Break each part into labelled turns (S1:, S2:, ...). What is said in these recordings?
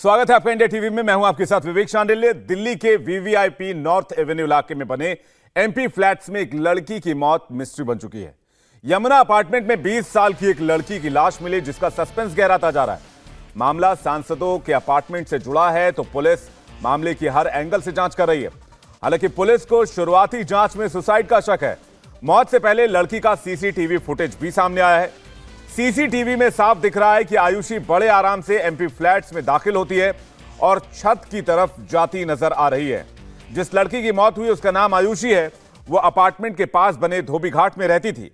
S1: स्वागत है आपका इंडिया टीवी में। मैं हूं आपके साथ विवेक शांडिल्य। दिल्ली के वीवीआईपी नॉर्थ एवेन्यू इलाके में बने एमपी फ्लैट्स में एक लड़की की मौत मिस्ट्री बन चुकी है। यमुना अपार्टमेंट में 20 साल की एक लड़की की लाश मिली, जिसका सस्पेंस गहराता जा रहा है। मामला सांसदों के अपार्टमेंट से जुड़ा है तो पुलिस मामले की हर एंगल से जांच कर रही है। हालांकि पुलिस को शुरुआती जांच में सुसाइड का शक है। मौत से पहले लड़की का सीसीटीवी फुटेज भी सामने आया है। सीसीटीवी में साफ दिख रहा है कि आयुषी बड़े आराम से एमपी फ्लैट्स में दाखिल होती है और छत की तरफ जाती नजर आ रही है। जिस लड़की की मौत हुई उसका नाम आयुषी है। वो अपार्टमेंट के पास बने धोबी घाट में रहती थी।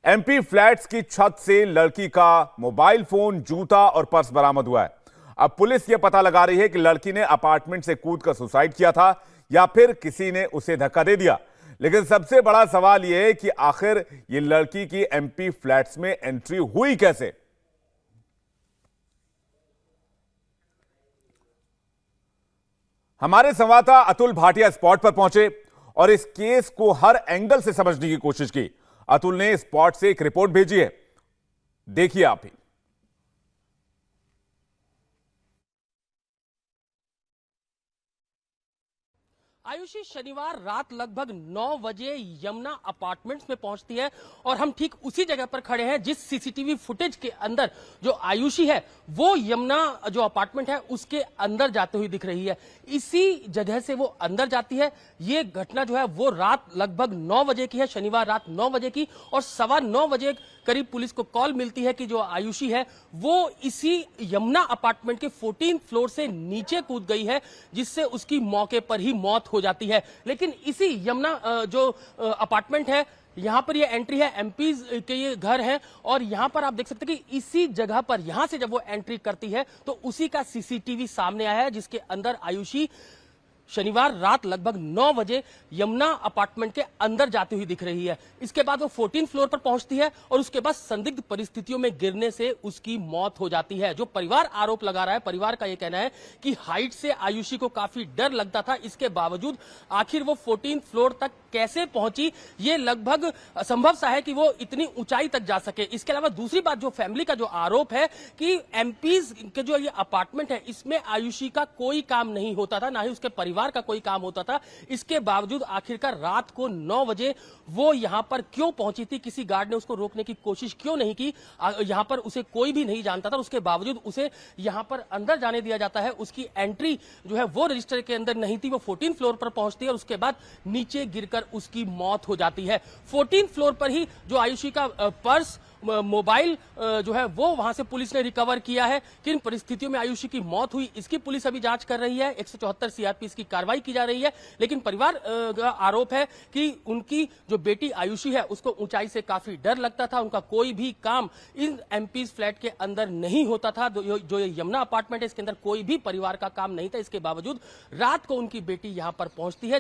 S1: एमपी फ्लैट्स की छत से लड़की का मोबाइल फोन, जूता और पर्स बरामद हुआ है। अब पुलिस यह पता लगा रही है कि लड़की ने अपार्टमेंट से कूदकर सुसाइड किया था या फिर किसी ने उसे धक्का दे दिया। लेकिन सबसे बड़ा सवाल यह है कि आखिर ये लड़की की एमपी फ्लैट्स में एंट्री हुई कैसे। हमारे संवाददाता अतुल भाटिया स्पॉट पर पहुंचे और इस केस को हर एंगल से समझने की कोशिश की। अतुल ने स्पॉट से एक रिपोर्ट भेजी है, देखिए आप ही।
S2: आयुषी शनिवार रात लगभग 9 बजे यमुना अपार्टमेंट्स में पहुंचती है और हम ठीक उसी जगह पर खड़े हैं जिस सीसीटीवी फुटेज के अंदर जो आयुषी है वो यमुना जो अपार्टमेंट है उसके अंदर जाते हुए दिख रही है। इसी जगह से वो अंदर जाती है। ये घटना जो है वो रात लगभग 9 बजे की है, शनिवार रात 9 बजे की। और 9:15 बजे करीब पुलिस को कॉल मिलती है कि जो आयुषी है वो इसी यमुना अपार्टमेंट के 14th फ्लोर से नीचे कूद गई है, जिससे उसकी मौके पर ही मौत हो जाती है। लेकिन इसी यमुना जो अपार्टमेंट है यहां पर ये एंट्री है, एमपीज के ये घर है और यहां पर आप देख सकते हैं कि इसी जगह पर यहां से जब वो एंट्री करती है तो उसी का सीसीटीवी सामने आया है, जिसके अंदर आयुषी शनिवार रात लगभग 9 बजे यमुना अपार्टमेंट के अंदर जाती हुई दिख रही है। इसके बाद वो 14th फ्लोर पर पहुंचती है और उसके बाद संदिग्ध परिस्थितियों में गिरने से उसकी मौत हो जाती है। जो परिवार आरोप लगा रहा है, परिवार का यह कहना है कि हाइट से आयुषी को काफी डर लगता था, इसके बावजूद आखिर वो 14th फ्लोर तक कैसे पहुंची, ये लगभग असंभव सा है कि वो इतनी ऊंचाई तक जा सके। इसके अलावा दूसरी बात, जो फैमिली का जो आरोप है कि एमपीज के जो ये अपार्टमेंट है इसमें आयुषी का कोई काम नहीं होता था, ना ही उसके परिवार का कोई काम होता था। इसके बावजूद आखिरकार रात को 9 बजे वो यहां पर क्यों पहुंची थी, किसी गार्ड ने उसको रोकने की कोशिश क्यों नहीं की। यहां पर उसे कोई भी नहीं जानता था, उसके बावजूद उसे यहां पर अंदर जाने दिया जाता है। उसकी एंट्री जो है वो रजिस्टर के अंदर नहीं थी। वो 14th फ्लोर पर पहुंचती है और उसके बाद नीचे गिरकर उसकी मौत हो जाती है। 14th फ्लोर पर ही जो आयुषी का पर्स, मोबाइल जो है वो वहां से पुलिस ने रिकवर किया है। किन परिस्थितियों में आयुषी की मौत हुई इसकी पुलिस अभी जांच कर रही है। 174 सीआरपीसी की कार्रवाई की जा रही है। लेकिन परिवार का आरोप है कि उनकी जो बेटी आयुषी है उसको ऊंचाई से काफी डर लगता था, उनका कोई भी काम इन एमपीज फ्लैट के अंदर नहीं होता था। जो ये यमुना अपार्टमेंट है इसके अंदर कोई भी परिवार का काम नहीं था। इसके बावजूद रात को उनकी बेटी यहां पर पहुंचती है,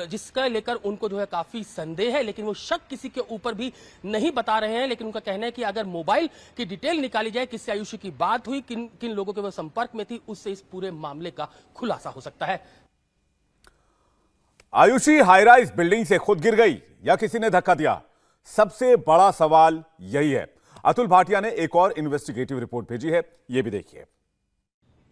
S2: जिसका लेकर उनको जो है काफी संदेह है। लेकिन वो शक किसी के ऊपर भी नहीं बता रहे हैं। लेकिन उनका कहना है कि अगर मोबाइल की डिटेल निकाली जाए, किससे आयुषी की बात हुई, किन किन लोगों के वो संपर्क में थी, उससे इस पूरे मामले का खुलासा हो सकता है।
S1: आयुषी हाईराइज बिल्डिंग से खुद गिर गई या किसी ने धक्का दिया? सबसे बड़ा सवाल यही है। अतुल भाटिया ने एक और इन्वेस्टिगेटिव रिपोर्ट भेजी है, यह भी देखिए।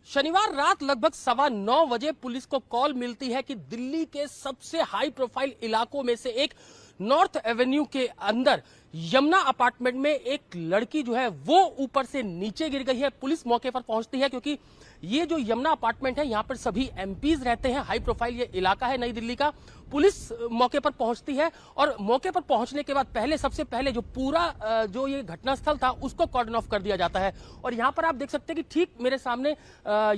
S2: शनिवार रात लगभग 9:15 बजे पुलिस को कॉल मिलती है कि दिल्ली के सबसे हाई प्रोफाइल इलाकों में से एक नॉर्थ एवेन्यू के अंदर यमुना अपार्टमेंट में एक लड़की जो है वो ऊपर से नीचे गिर गई है। पुलिस मौके पर पहुंचती है क्योंकि ये जो यमुना अपार्टमेंट है यहाँ पर सभी एमपीज रहते हैं। हाई प्रोफाइल ये इलाका है नई दिल्ली का। पुलिस मौके पर पहुंचती है और मौके पर पहुंचने के बाद सबसे पहले जो पूरा जो ये घटनास्थल था उसको कॉर्डन ऑफ कर दिया जाता है। और यहाँ पर आप देख सकते हैं कि ठीक मेरे सामने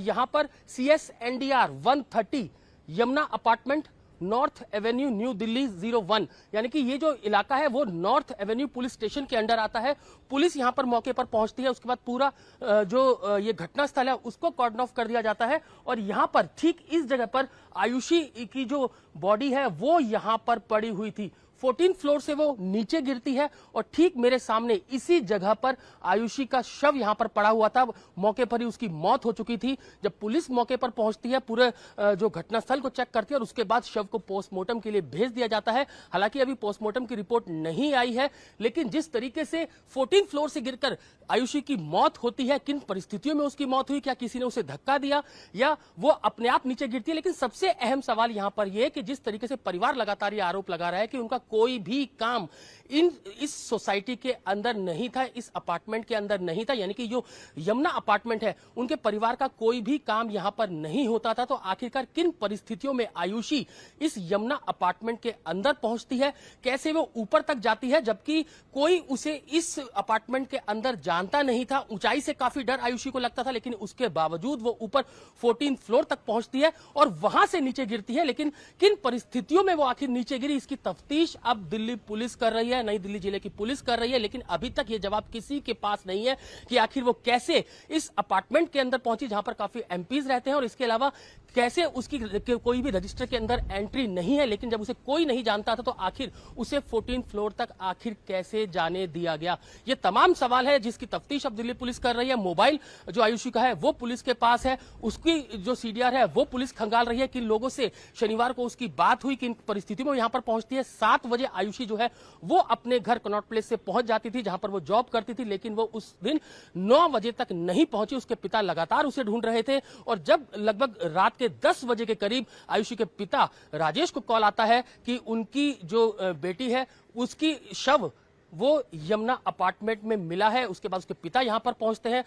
S2: यहाँ पर CSNDR 130 Yamuna apartment north Avenue new Delhi 01, यानी कि ये जो इलाका है वो नॉर्थ एवेन्यू पुलिस स्टेशन के अंडर आता है। पुलिस यहां पर मौके पर पहुंचती है। उसके बाद पूरा जो ये घटनास्थल है उसको कॉर्डन ऑफ कर दिया जाता है और यहां पर ठीक इस जगह पर आयुषी की जो बॉडी है वो यहां पर पड़ी हुई थी। 14 फ्लोर से वो नीचे गिरती है और ठीक मेरे सामने इसी जगह पर आयुषी का शव यहां पर पड़ा हुआ था। मौके पर ही उसकी मौत हो चुकी थी। जब पुलिस मौके पर पहुंचती है, पूरे जो घटनास्थल को चेक करती है और उसके बाद शव को पोस्टमार्टम के लिए भेज दिया जाता है। हालांकि अभी पोस्टमार्टम की रिपोर्ट नहीं आई है, लेकिन जिस तरीके से 14 फ्लोर से गिरकर आयुषी की मौत होती है, किन परिस्थितियों में उसकी मौत हुई, क्या किसी ने उसे धक्का दिया या वो अपने आप नीचे गिरती है। लेकिन सबसे अहम सवाल यहां पर यह कि जिस तरीके से परिवार लगातार ये आरोप लगा रहा है कि उनका कोई भी काम इस सोसाइटी के अंदर नहीं था, इस अपार्टमेंट के अंदर नहीं था, यानी कि जो यमुना अपार्टमेंट है उनके परिवार का कोई भी काम यहां पर नहीं होता था। तो आखिरकार किन परिस्थितियों में आयुषी इस यमुना अपार्टमेंट के अंदर पहुंचती है, कैसे वो ऊपर तक जाती है, जबकि कोई उसे इस अपार्टमेंट के अंदर जानता नहीं था। ऊंचाई से काफी डर आयुषी को लगता था, लेकिन उसके बावजूद वो ऊपर 14 फ्लोर तक पहुंचती है और वहां से नीचे गिरती है। लेकिन किन परिस्थितियों में वो आखिर नीचे गिरी, इसकी तफ्तीश अब दिल्ली पुलिस कर रही है, नई दिल्ली जिले की पुलिस कर रही है। लेकिन अभी तक ये जवाब किसी के पास नहीं है कि आखिर वो कैसे इस अपार्टमेंट के अंदर पहुंची, जहां पर काफी एमपीज रहते हैं, और इसके अलावा कैसे उसकी कोई भी रजिस्टर के अंदर एंट्री नहीं है। लेकिन जब उसे कोई नहीं जानता था तो आखिर उसे 14 फ्लोर तक आखिर कैसे जाने दिया गया, ये तमाम सवाल है जिसकी तफ्तीश अब दिल्ली पुलिस कर रही है। मोबाइल जो आयुषी का है वो पुलिस के पास है, उसकी जो सीडीआर है वो पुलिस खंगाल रही है। किन लोगों से शनिवार को उसकी बात हुई, किन परिस्थितियों में यहां पर पहुंचती है। 7 बजे आयुषी जो है वो अपने घर कनॉट प्लेस से पहुंच जाती थी, जहां पर वो जॉब करती थी, लेकिन वो उस दिन 9 बजे तक नहीं पहुंची। उसके पिता लगातार उसे ढूंढ रहे थे और जब लगभग रात के 10 बजे के करीब आयुषी के पिता राजेश को कॉल आता है कि उनकी जो बेटी है उसकी शव वो यमुना अपार्टमेंट में मिला है। उसके बाद उसके पिता यहां पर पहुंचते हैं,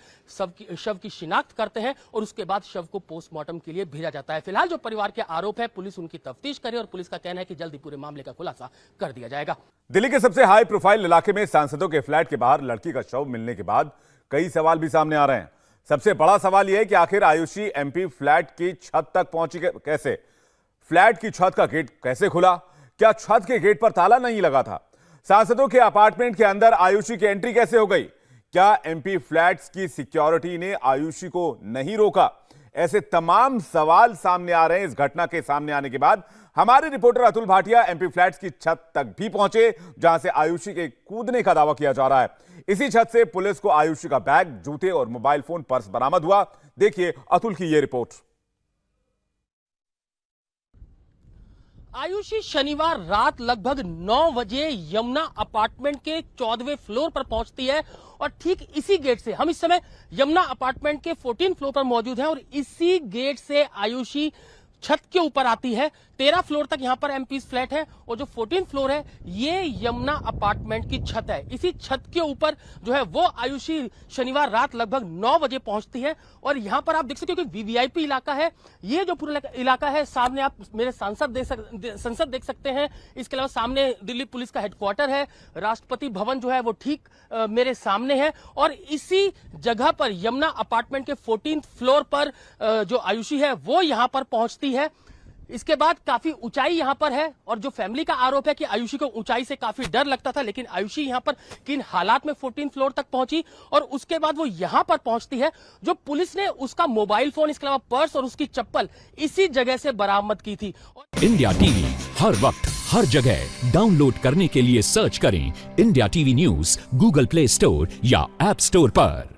S2: शव की शिनाख्त करते हैं और उसके बाद शव को पोस्टमार्टम के लिए भेजा जाता है। फिलहाल जो परिवार के आरोप है पुलिस उनकी तफ्तीश करे और पुलिस का कहना है कि जल्दी पूरे मामले का खुलासा कर दिया जाएगा।
S1: दिल्ली के सबसे हाई प्रोफाइल इलाके में सांसदों के फ्लैट के बाहर लड़की का शव मिलने के बाद कई सवाल भी सामने आ रहे हैं। सबसे बड़ा सवाल यह है कि आखिर आयुषी एमपी फ्लैट की छत तक पहुंची कैसे, फ्लैट की छत का गेट कैसे खुला, क्या छत के गेट पर ताला नहीं लगा था, सांसदों के अपार्टमेंट के अंदर आयुषी की एंट्री कैसे हो गई, क्या एमपी फ्लैट्स की सिक्योरिटी ने आयुषी को नहीं रोका। ऐसे तमाम सवाल सामने आ रहे हैं। इस घटना के सामने आने के बाद हमारे reporter Atul Bhatia MP flats की छत तक भी पहुंचे, जहां से आयुषी के कूदने का दावा किया जा रहा है। इसी छत से पुलिस को आयुषी का बैग, जूते और मोबाइल फोन, पर्स बरामद हुआ। देखिए अतुल की यह रिपोर्ट।
S2: आयुषी शनिवार रात लगभग 9 बजे यमुना अपार्टमेंट के 14वें फ्लोर पर पहुंचती है और ठीक इसी गेट से, हम इस समय यमुना अपार्टमेंट के 14 फ्लोर पर मौजूद हैं और इसी गेट से आयुषी छत के ऊपर आती है। 13 फ्लोर तक यहां पर एमपीज फ्लैट है और जो 14 फ्लोर है ये यमुना अपार्टमेंट की छत है। इसी छत के ऊपर जो है वो आयुषी शनिवार रात लगभग 9 बजे पहुंचती है और यहां पर आप देख सकते हो कि वीवीआईपी इलाका है। ये जो पूरा इलाका है, सामने आप मेरे संसद देख सकते हैं। इसके अलावा सामने दिल्ली पुलिस का हेडक्वार्टर है, राष्ट्रपति भवन जो है वो ठीक मेरे सामने है और इसी जगह पर यमुना अपार्टमेंट के 14th फ्लोर पर जो आयुषी है वो यहां पर पहुंचती है। इसके बाद काफी ऊंचाई यहां पर है और जो फैमिली का आरोप है कि आयुषी को ऊंचाई से काफी डर लगता था, लेकिन आयुषी यहां पर किन हालात में 14 फ्लोर तक पहुंची और उसके बाद वो यहां पर पहुंचती है। जो पुलिस ने उसका मोबाइल फोन, इसके अलावा पर्स और उसकी चप्पल इसी जगह से बरामद की थी।
S3: इंडिया टीवी हर वक्त हर जगह डाउनलोड करने के लिए सर्च करें India TV news Google play store या ऐप स्टोर पर।